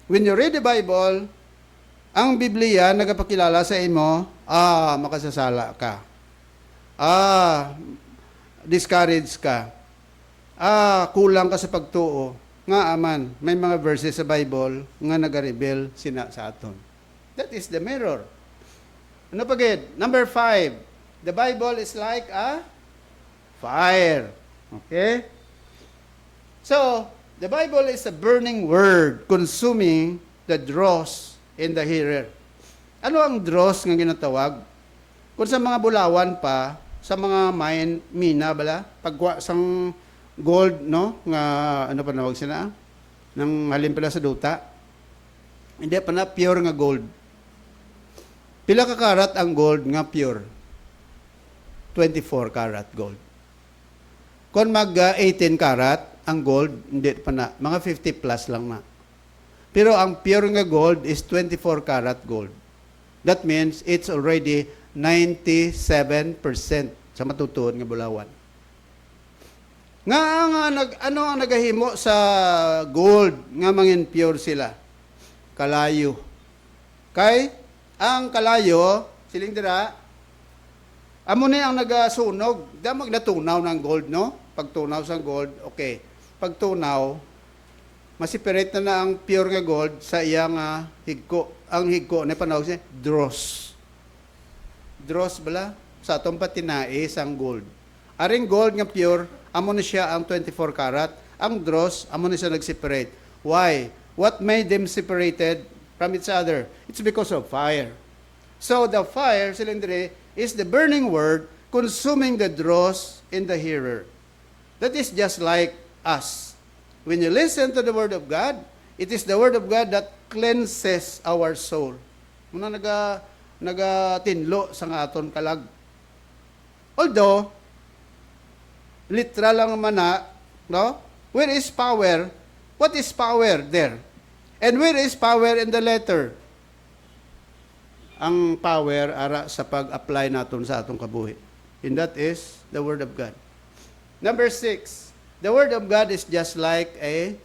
When you read the Bible, ang Biblia nagapakilala sa imo, makasasala ka. Discouraged ka. Kulang ka sa pagtuo. Nga aman, may mga verses sa Bible nga nagarebel sina sa aton. That is the mirror. Ano pa gid? Number 5. The Bible is like a fire. Okay? So, the Bible is a burning word consuming the dross in the hearer. Ano ang dross nga ginatawag? Kung sa mga bulawan pa, sa mga mina bala, pagwa sang gold, no? Nga, ano pa nawag sila? Nang halin pala sa duta. Hindi pa na pure nga gold. Pila ka karat ang gold nga pure? 24 karat gold. Kung mag 18 karat, ang gold, hindi pa na. Mga 50 plus lang na. Pero ang pure nga gold is 24 karat gold. That means it's already 97% sa matutuon nga bulawan. Ano ang nagahimo sa gold nga mangin pure sila? Kalayo. Kay ang kalayo, siling dira, amo ni ang nagasunog. Da magnatunaw ng gold, no? Pagtunaw sa gold, okay. Pagtunaw, masiperate na ang pure nga gold sa iyang higko. Ang higko na panawag siya, dross. Dross bala? Sa atong patinais ang gold. Aring gold nga pure, amo na siya ang 24 karat. Ang dross, amo na siya nag-separate. Why? What made them separated from each other? It's because of fire. So the fire, silindre, is the burning word consuming the dross in the hearer. That is just like us. When you listen to the Word of God, it is the Word of God that cleanses our soul. Muna nagatinlo sa nga aton kalag. Although, literal lang naman no? Where is power? What is power there? And where is power in the letter? Ang power ara sa pag-apply naton sa atong kabuhi. And that is the Word of God. Number 6, the Word of God is just like a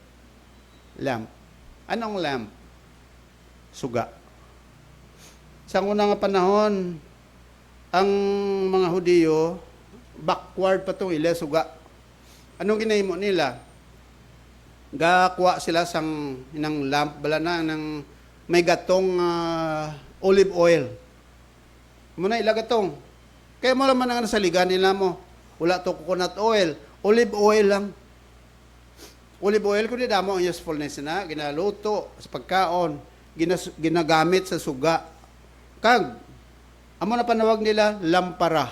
lamp. Anong lamp? Suga. Sa unang panahon, ang mga Hudiyo, backward pa itong ila, suga. Anong ginahimo nila? Gakuha sila sang inang lamp, bala na, ng may gatong olive oil. Muna ila gatong. Kaya mo naman ang nasaligan nila mo. Wala to coconut oil. Olive oil lang. Olive oil, kung di damo ang usefulness na, ginaluto sa pagkaon, ginagamit sa suga. Kag, amo na panawag nila, lampara.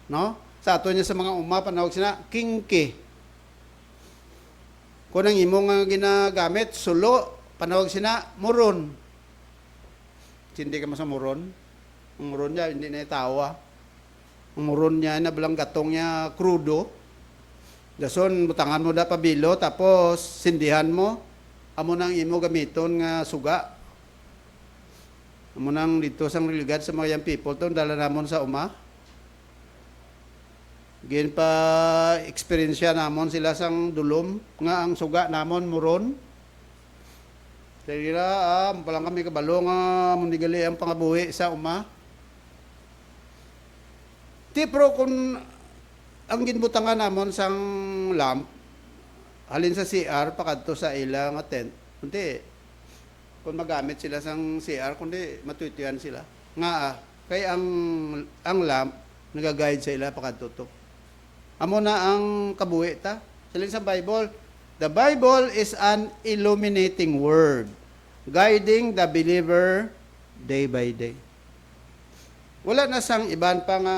No? Sa ato niya sa mga panawag sila, kingki. Kung ang imong ginagamit, sulo, panawag sila, muron. Hindi ka mo sa muron. Ang muron niya, hindi na itawa. Ang muron niya, nabalang gatong niya, krudo. Dason, butangan mo da pabilo, tapos sindihan mo. Amo nang imo gamiton nga suga. Amo nang dito sang religad sa mga young people, to dala namon sa Gin pa eksperyensya namon sila sang dulom, nga ang suga namon muron. Kaya palang kami kabalo nga mundigali ang pangabuhi sa Pero kung ang ginbutangan namon sang lamp, halin sa CR, pakadto sa ilang tent, kundi, kung magamit sila sang CR, kundi matutuyan sila. Kaya ang lamp, nag-guide sa ila pakadto to. Amo na ang kabuhi ta. Salin sa Bible, the Bible is an illuminating word, guiding the believer day by day. Wala na sang iban pa nga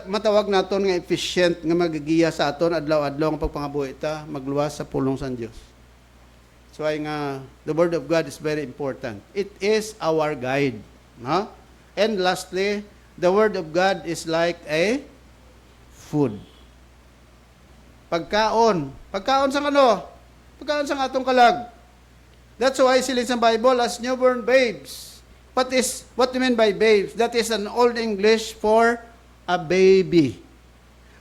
matawag naton nga efficient nga magigiya sa aton adlaw-adlaw ang pagpangabuhi ta magluwas sa pulong sa Dios. So ay nga the word of God is very important. It is our guide, no? And lastly, the word of God is like a food. Pagkaon. Pagkaon sa ano? Pagkaon sa atong kalag. That's why sila sa Bible as newborn babes. What do you mean by babes? That is an old English for a baby.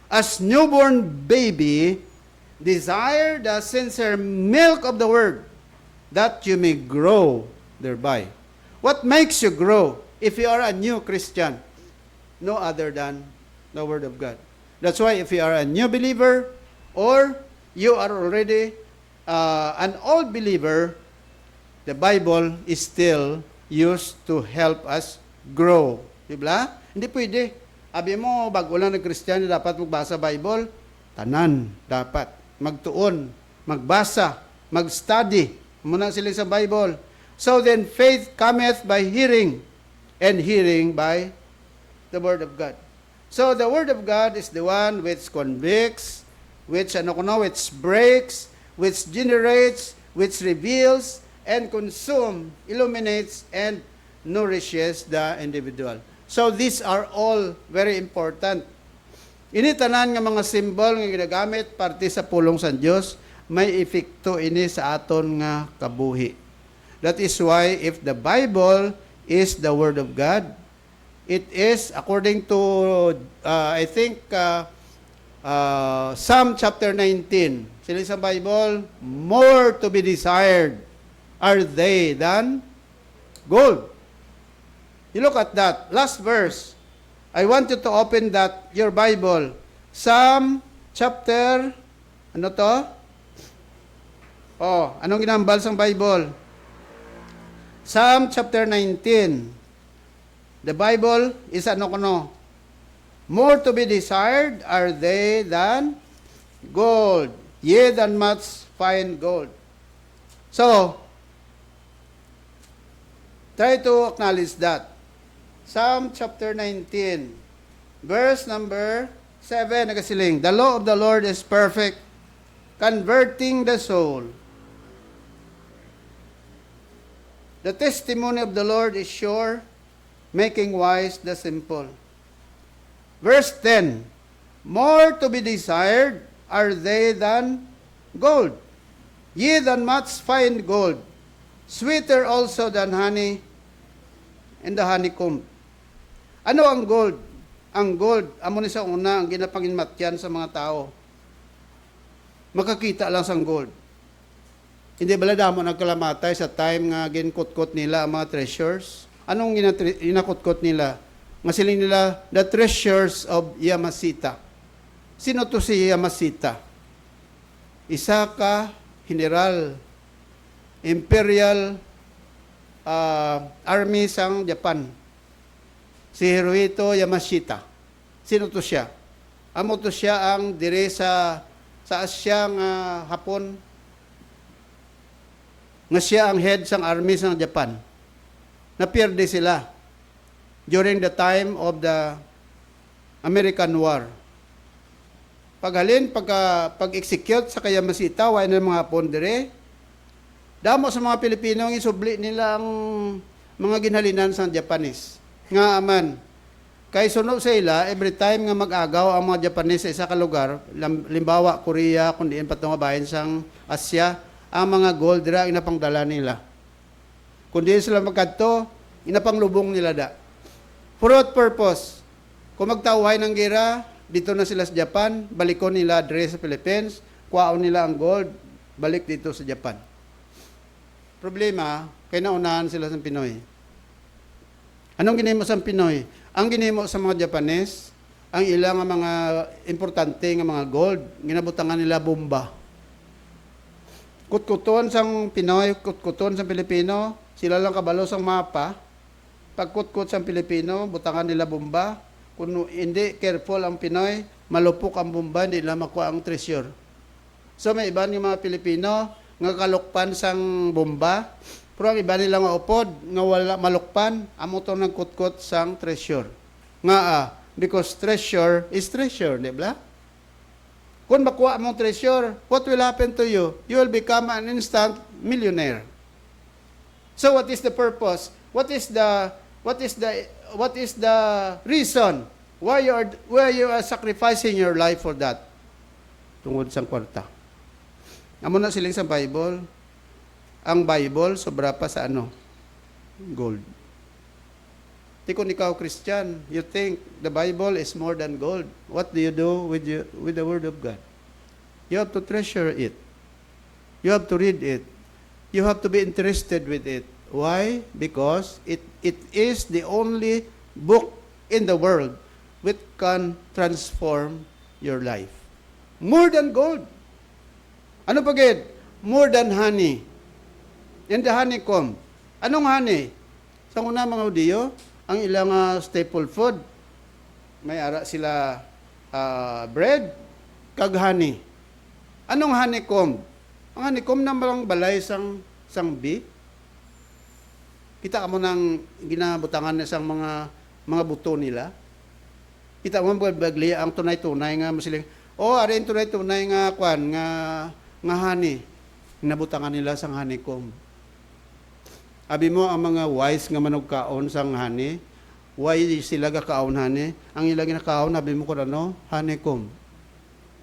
As newborn baby, desire the sincere milk of the word, that you may grow thereby. What makes you grow if you are a new Christian? No other than the word of God. That's why if you are a new believer or you are already an old believer, the Bible is still used to help us grow. Diba? Hindi pwede. Abi mo, bago lang nag-Kristiyano, dapat magbasa Bible. Tanan, dapat. Magtuon, magbasa, mag-study. Muna sila sa Bible. So then, faith cometh by hearing, and hearing by the Word of God. So the Word of God is the one which convicts, which breaks, which generates, which reveals, and illuminates, and nourishes the individual. So these are all very important. Ini tanan nga mga symbol nga ginagamit parte sa pulong sa Dios, may epekto ini sa aton nga kabuhi. That is why if the Bible is the Word of God, it is according to Psalm chapter 19. Sila sa Bible, more to be desired are they than gold. You look at that. Last verse. I want you to open that, your Bible. Psalm chapter, ano to? Oh, anong ginambal sa Bible? Psalm chapter 19. The Bible is more to be desired are they than gold, yea, than much fine gold. So, try to acknowledge that. Psalm chapter 19, verse number 7, nagasiling, the law of the Lord is perfect, converting the soul. The testimony of the Lord is sure, making wise the simple. Verse 10, more to be desired are they than gold, yea, than much fine gold, sweeter also than honey and the honeycomb. Ano ang gold? Ang gold, amo ni sa una, ang ginapanginmatyan sa mga tao. Makakita lang sa gold. Hindi bala damo nagkalamatay sa time nga ginkot-kot nila ang mga treasures. Anong ginakot-kot nila? Nga siling nila, the treasures of Yamasita. Sino to si Yamasita? Isa ka general, imperial army sang Japan. Si Hirohito Yamashita. Sino to siya? Amo to siya ang dire sa Asya nga Hapon. Nga siya ang head sang army sang Japan. Napierde sila during the time of the American War. Pag-execute sa Yamashita, wala na mga Hapon dire. Damo sa mga Pilipino ang isubli nila ang mga ginhalinan sa Japanese. Nga aman, kay sunod sa ila, every time nga mag-agaw ang mga Japanese sa isa ka lugar, limbawa Korea, kundi patong bayan sang Asya, ang mga gold dira inapangdala nila. Kundi sila magkadto, inapanglubong nila da. For what purpose? Kung magtawhay ng gera, dito na sila sa Japan, balikon nila dire sa Philippines, kuhaon nila ang gold, balik dito sa Japan. Problema, kay naunahan sila sa Pinoy. Anong ginimo sa Pinoy? Ang ginimo sa mga Japanese, ang ilang mga importante nga mga gold, ginabutangan nila bomba. Kutkuton sang Pinoy, kutkuton sang Pilipino, sila lang kabalo sang mapa. Pagkutkut sang Pilipino, butangan nila bomba. Kung hindi careful ang Pinoy, malupok ang bomba, hindi nila makuha ang treasure. So may iba yung mga Pilipino, nga kalukpan sang bomba, pero ang iba nila nga upod, nga wala malukpan, amo to nagkutkot sang treasure. Nga because treasure is treasure, di ba? Kung makuha mong treasure, what will happen to you? You will become an instant millionaire. So what is the purpose? What is the reason why you are sacrificing your life for that? Tungod sa kwarta. Amo na siling sa Bible. Ang Bible sobra pa sa ano? Gold. Di kung ikaw Christian, you think the Bible is more than gold. What do you do with the Word of God? You have to treasure it. You have to read it. You have to be interested with it. Why? Because it is the only book in the world which can transform your life. More than gold. Ano pagid? More than honey. And the honeycomb. Anong honey? Sa una mga Hudiyo, ang ilang staple food, may ara sila bread, kag honey. Anong honeycomb? Ang honeycomb na malang balay sang bee. Kita mo nang ginabutangan na sang mga buto nila. Kita mo bagli ang tunay-tunay nga masiling. Ari ang tunay-tunay nga kwan nga honey. Ginabutangan nila sang honeycomb. Abi mo ang mga wise nga manugkaon sang honey. Why sila gakaon honey? Ang ilang ginakaon abi mo ko ano? Honeycomb.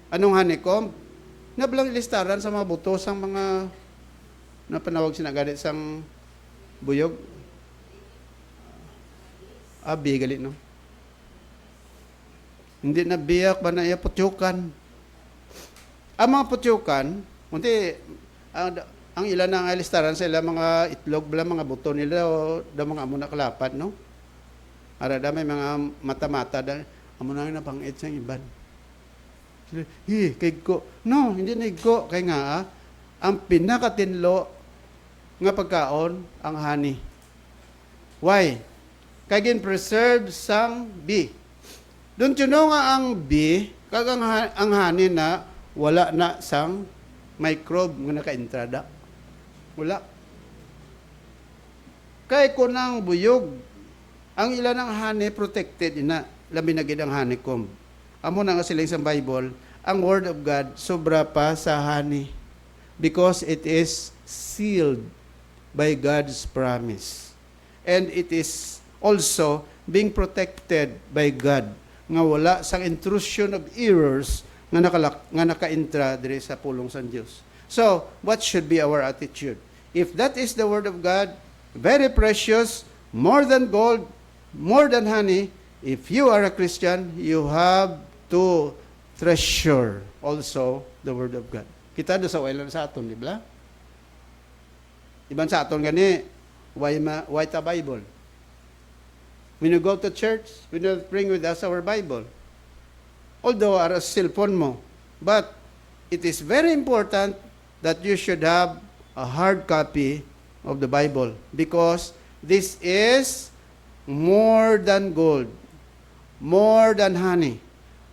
Anong honeycomb? Nabalang listaran sa mga buto sang mga napanawag sinagadit sang buyog. Abi gali no. Hindi na biyak ba na iya putyukan. Ang mga putyukan, munti ang ilan ng alistaran sa ilang mga itlog bala mga buto nila o da mga amo na kalapat no. Ara da may mga mata-mata da amo na pangit sa iban. Kay ko. No, hindi na ko kay nga ang pinakatinlo nga pagkaon ang honey. Why? Kay gin preserve sang bee. Don't you know nga ang bee, kag ang honey na wala na sang microbe nga naka-entrada. Wala. Kay kunang buyog, ang ilan ng honey protected ina, labi na gid ang honeycomb. Amo na nga sila sa Bible, ang Word of God sobra pa sa honey because it is sealed by God's promise. And it is also being protected by God nga wala sang intrusion of errors nga naka-intra diri sa pulong sa Dios. So, what should be our attitude? If that is the Word of God, very precious, more than gold, more than honey, if you are a Christian, you have to treasure also the Word of God. Kita do sa wala sa aton, di ba? Iban sa aton gani, why ta Bible? When you go to church, we don't bring with us our Bible. Although our cellphone mo. But it is very important that you should have a hard copy of the Bible because this is more than gold, more than honey,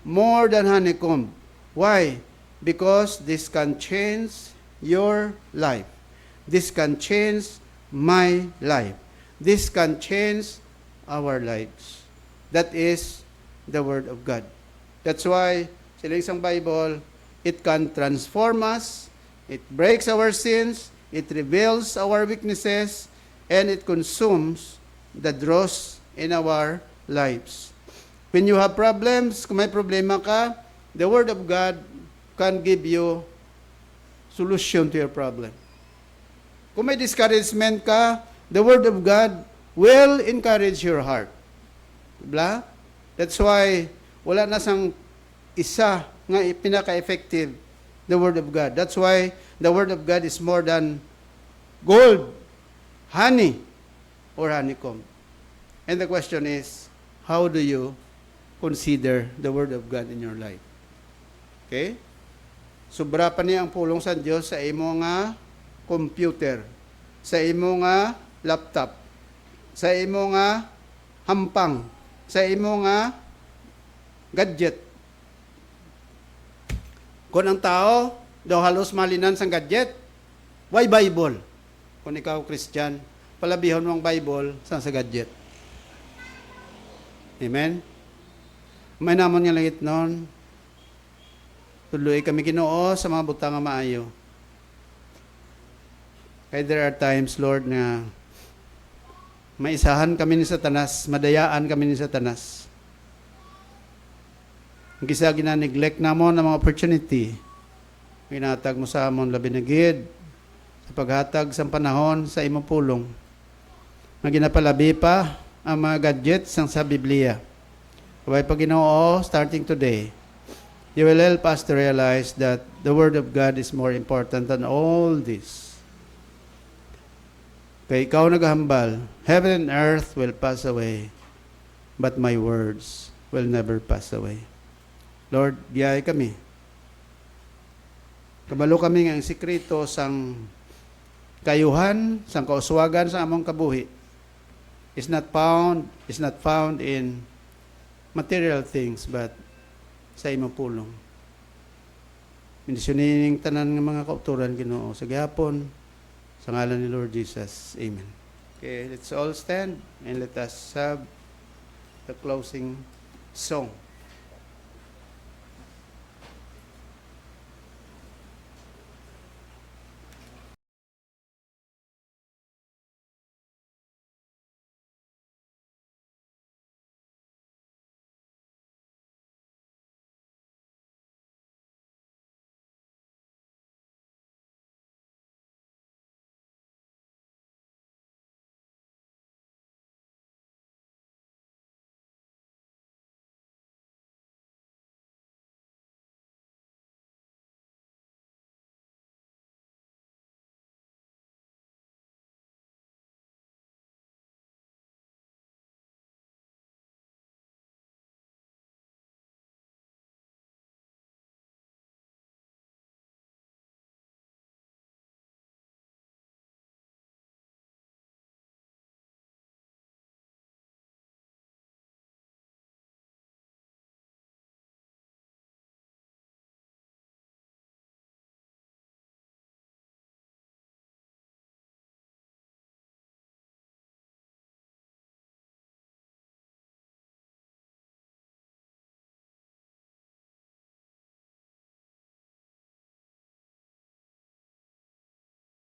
more than honeycomb. Why? Because this can change your life. This can change my life. This can change our lives. That is the Word of God. That's why, sa isang Bible, it can transform us, it breaks our sins, it reveals our weaknesses, and it consumes the dross in our lives. When you have problems, kung may problema ka, the Word of God can give you solution to your problem. Kung may discouragement ka, the Word of God will encourage your heart. Diba? That's why wala na sang isa nga pinaka-effective, the Word of God. That's why the Word of God is more than gold, honey, or honeycomb. And the question is, how do you consider the Word of God in your life? Okay? Sobra pa niya ang pulong sa Diyos sa imo nga computer, sa imo nga laptop, sa imo nga hampang, sa imo nga gadget. Kung ang tao daw halos malinan sang gadget, why Bible? Kung ikaw Christian, palabihon mo ang Bible sa gadget. Amen? May namon nga langit noon, Tuloy kami Ginoo sa mga butang nga maayo. Kaya there are times, Lord, na maisahan kami ni Satanas, madayaan kami ni Satanas. Ang kisa gina-neglect namon ang mga opportunity, ginatag mo sa amon labi na gid sa paghatag sa panahon sa imong pulong. Nga ginapalabi pa ang mga gadgets sang sa Biblia. Kaya pag Ginoo, starting today, you will help us to realize that the Word of God is more important than all this. Kaya ikaw naghambal, heaven and earth will pass away, but my words will never pass away. Lord, biyay kami. Kabalo kami ng sikreto sang kayuhan, sang kauswagan sa among kabuhi is not found in material things, but sa imong pulong. Mindisyoning tanan ng mga kauturan Ginoo sa gihapon. Sa ngalan ni Lord Jesus. Amen. Okay, let's all stand and let us have the closing song.